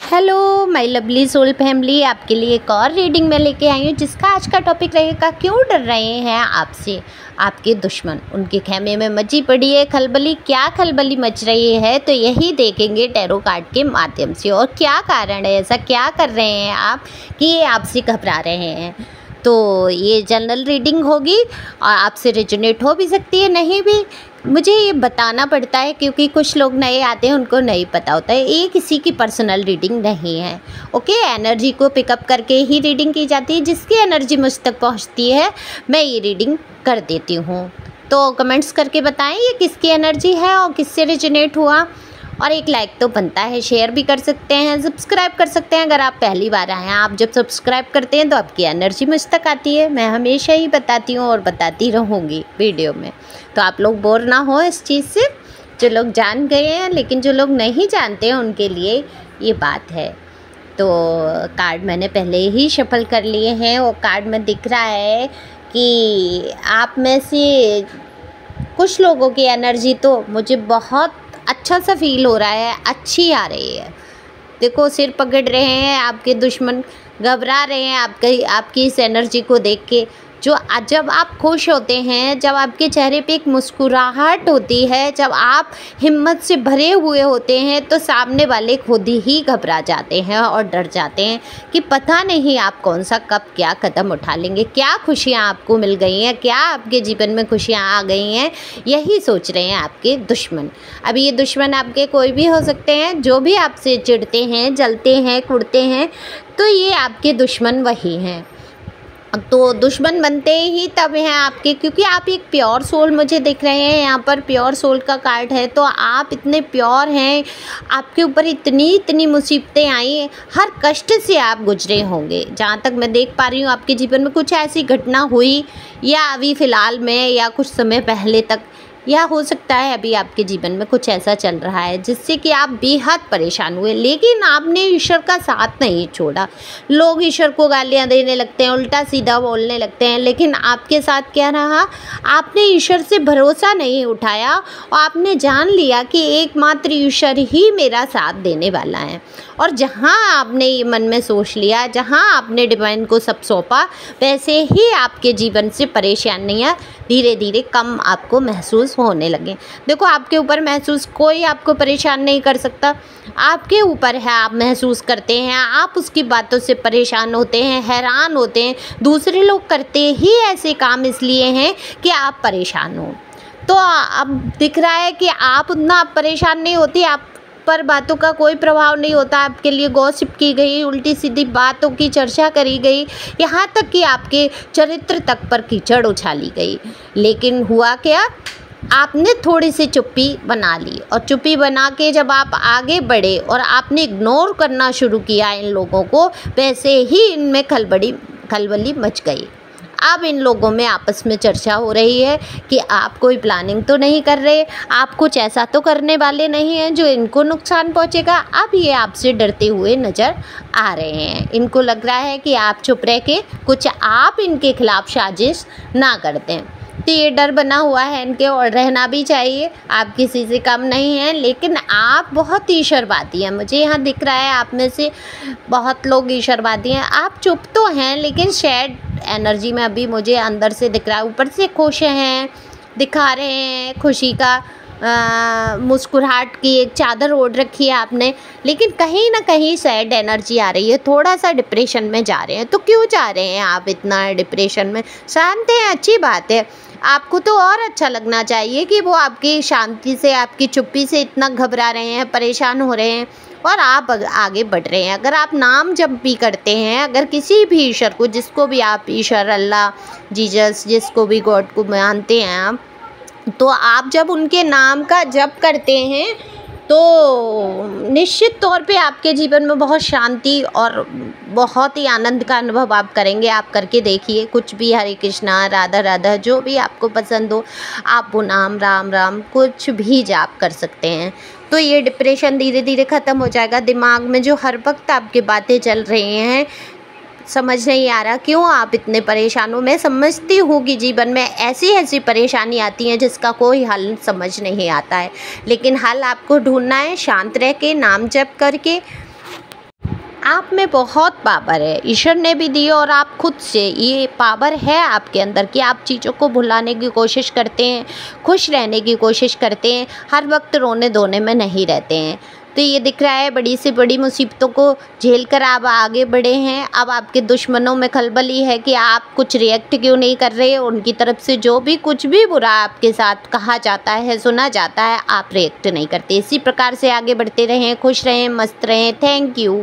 Hello my lovely soul family, आपके लिए एक और रीडिंग में लेके आई हूँ जिसका आज का टॉपिक रहेगा क्यों डर रहे हैं आपसे आपके दुश्मन। उनके खेमे में मची पड़ी है खलबली। क्या खलबली मच रही है तो यही देखेंगे टैरो कार्ड के माध्यम से, और क्या कारण है, ऐसा क्या कर रहे हैं आप कि ये आपसे घबरा रहे हैं। तो ये जनरल रीडिंग होगी और आपसे रेजोनेट हो भी सकती है, नहीं भी। मुझे ये बताना पड़ता है क्योंकि कुछ लोग नए आते हैं, उनको नहीं पता होता है। ये किसी की पर्सनल रीडिंग नहीं है, ओके। एनर्जी को पिकअप करके ही रीडिंग की जाती है। जिसकी एनर्जी मुझ तक पहुंचती है मैं ये रीडिंग कर देती हूँ। तो कमेंट्स करके बताएं ये किसकी एनर्जी है और किससे रेजोनेट हुआ। और एक लाइक तो बनता है, शेयर भी कर सकते हैं, सब्सक्राइब कर सकते हैं अगर आप पहली बार आए हैं। आप जब सब्सक्राइब करते हैं तो आपकी एनर्जी मुझ तक आती है। मैं हमेशा ही बताती हूँ और बताती रहूँगी वीडियो में, तो आप लोग बोर ना हो इस चीज़ से। जो लोग जान गए हैं, लेकिन जो लोग नहीं जानते हैं उनके लिए ये बात है। तो कार्ड मैंने पहले ही शफल कर लिए हैं और कार्ड में दिख रहा है कि आप में से कुछ लोगों की एनर्जी तो मुझे बहुत अच्छा सा फील हो रहा है, अच्छी आ रही है। देखो सिर पकड़ रहे हैं आपके दुश्मन, घबरा रहे हैं आपकी इस एनर्जी को देख के। जब आप खुश होते हैं, जब आपके चेहरे पे एक मुस्कुराहट होती है, जब आप हिम्मत से भरे हुए होते हैं, तो सामने वाले खुद ही घबरा जाते हैं और डर जाते हैं कि पता नहीं आप कौन सा कब क्या कदम उठा लेंगे, क्या खुशियाँ आपको मिल गई हैं, क्या आपके जीवन में खुशियाँ आ गई हैं। यही सोच रहे हैं आपके दुश्मन। अभी ये दुश्मन आपके कोई भी हो सकते हैं, जो भी आपसे चिढ़ते हैं, जलते हैं, कुड़ते हैं, तो ये आपके दुश्मन वही हैं। तो दुश्मन बनते ही तब हैं आपके, क्योंकि आप एक प्योर सोल मुझे दिख रहे हैं। यहाँ पर प्योर सोल का कार्ड है, तो आप इतने प्योर हैं। आपके ऊपर इतनी मुसीबतें आई, हर कष्ट से आप गुजरे होंगे। जहाँ तक मैं देख पा रही हूँ आपके जीवन में कुछ ऐसी घटना हुई, या अभी फ़िलहाल में, या कुछ समय पहले तक, या हो सकता है अभी आपके जीवन में कुछ ऐसा चल रहा है जिससे कि आप बेहद परेशान हुए, लेकिन आपने ईश्वर का साथ नहीं छोड़ा। लोग ईश्वर को गालियां देने लगते हैं, उल्टा सीधा बोलने लगते हैं, लेकिन आपके साथ क्या रहा, आपने ईश्वर से भरोसा नहीं उठाया और आपने जान लिया कि एकमात्र ईश्वर ही मेरा साथ देने वाला है। और जहाँ आपने ये मन में सोच लिया, जहाँ आपने डिवाइन को सब सौंपा, वैसे ही आपके जीवन से परेशानियाँ धीरे धीरे कम आपको महसूस होने लगे। देखो आपके ऊपर महसूस कोई आपको परेशान नहीं कर सकता, आपके ऊपर है। आप महसूस करते हैं, आप उसकी बातों से परेशान होते हैं, हैरान होते हैं। दूसरे लोग करते ही ऐसे काम इसलिए हैं कि आप परेशान हो। तो अब दिख रहा है कि आप उतना परेशान नहीं होती, आप पर बातों का कोई प्रभाव नहीं होता। आपके लिए गॉसिप की गई, उल्टी सीधी बातों की चर्चा करी गई, यहाँ तक कि आपके चरित्र तक पर कीचड़ उछाली गई। लेकिन हुआ क्या, आपने थोड़ी सी चुप्पी बना ली, और चुप्पी बना के जब आप आगे बढ़े और आपने इग्नोर करना शुरू किया इन लोगों को, वैसे ही इनमें खलबली मच गई। अब इन लोगों में आपस में चर्चा हो रही है कि आप कोई प्लानिंग तो नहीं कर रहे, आप कुछ ऐसा तो करने वाले नहीं हैं जो इनको नुकसान पहुंचेगा। अब ये आपसे डरते हुए नज़र आ रहे हैं। इनको लग रहा है कि आप चुप रह के कुछ आप इनके खिलाफ साजिश ना कर दें। तो ये डर बना हुआ है इनके, और रहना भी चाहिए। आप किसी से कम नहीं हैं, लेकिन आप बहुत ईश्वरवादी हैं। मुझे यहाँ दिख रहा है आप में से बहुत लोग ईश्वरवादी हैं। आप चुप तो हैं, लेकिन शेड एनर्जी में अभी मुझे अंदर से दिख रहा है। ऊपर से खुश हैं, दिखा रहे हैं खुशी का, मुस्कुराहट की एक चादर ओढ़ रखी है आपने, लेकिन कहीं ना कहीं सैड एनर्जी आ रही है। थोड़ा सा डिप्रेशन में जा रहे हैं। तो क्यों जा रहे हैं आप इतना डिप्रेशन में? शांत हैं, अच्छी बात है। आपको तो और अच्छा लगना चाहिए कि वो आपकी शांति से, आपकी चुप्पी से इतना घबरा रहे हैं, परेशान हो रहे हैं, और आप आगे बढ़ रहे हैं। अगर आप नाम जप भी करते हैं, अगर किसी भी ईश्वर को, जिसको भी आप ईश्वर, अल्लाह, जीसस, जिसको भी गॉड को मानते हैं आप, तो आप जब उनके नाम का जप करते हैं तो निश्चित तौर पे आपके जीवन में बहुत शांति और बहुत ही आनंद का अनुभव आप करेंगे। आप करके देखिए, कुछ भी, हरे कृष्णा, राधा राधा, जो भी आपको पसंद हो, आप वो नाम, राम राम, कुछ भी जाप कर सकते हैं। तो ये डिप्रेशन धीरे धीरे ख़त्म हो जाएगा। दिमाग में जो हर वक्त आपकी बातें चल रही हैं, समझ नहीं आ रहा क्यों आप इतने परेशान हो। मैं समझती हूँ कि जीवन में ऐसी परेशानी आती हैं जिसका कोई हल समझ नहीं आता है, लेकिन हल आपको ढूंढना है शांत रह के, नाम जप करके। आप में बहुत पावर है, ईश्वर ने भी दी और आप खुद से ये पावर है आपके अंदर कि आप चीज़ों को भुलाने की कोशिश करते हैं, खुश रहने की कोशिश करते हैं, हर वक्त रोने धोने में नहीं रहते हैं। तो ये दिख रहा है बड़ी से बड़ी मुसीबतों को झेल कर आप आगे बढ़े हैं। अब आपके दुश्मनों में खलबली है कि आप कुछ रिएक्ट क्यों नहीं कर रहे। उनकी तरफ से जो भी कुछ भी बुरा आपके साथ कहा जाता है, सुना जाता है, आप रिएक्ट नहीं करते। इसी प्रकार से आगे बढ़ते रहें, खुश रहें, मस्त रहें। Thank you.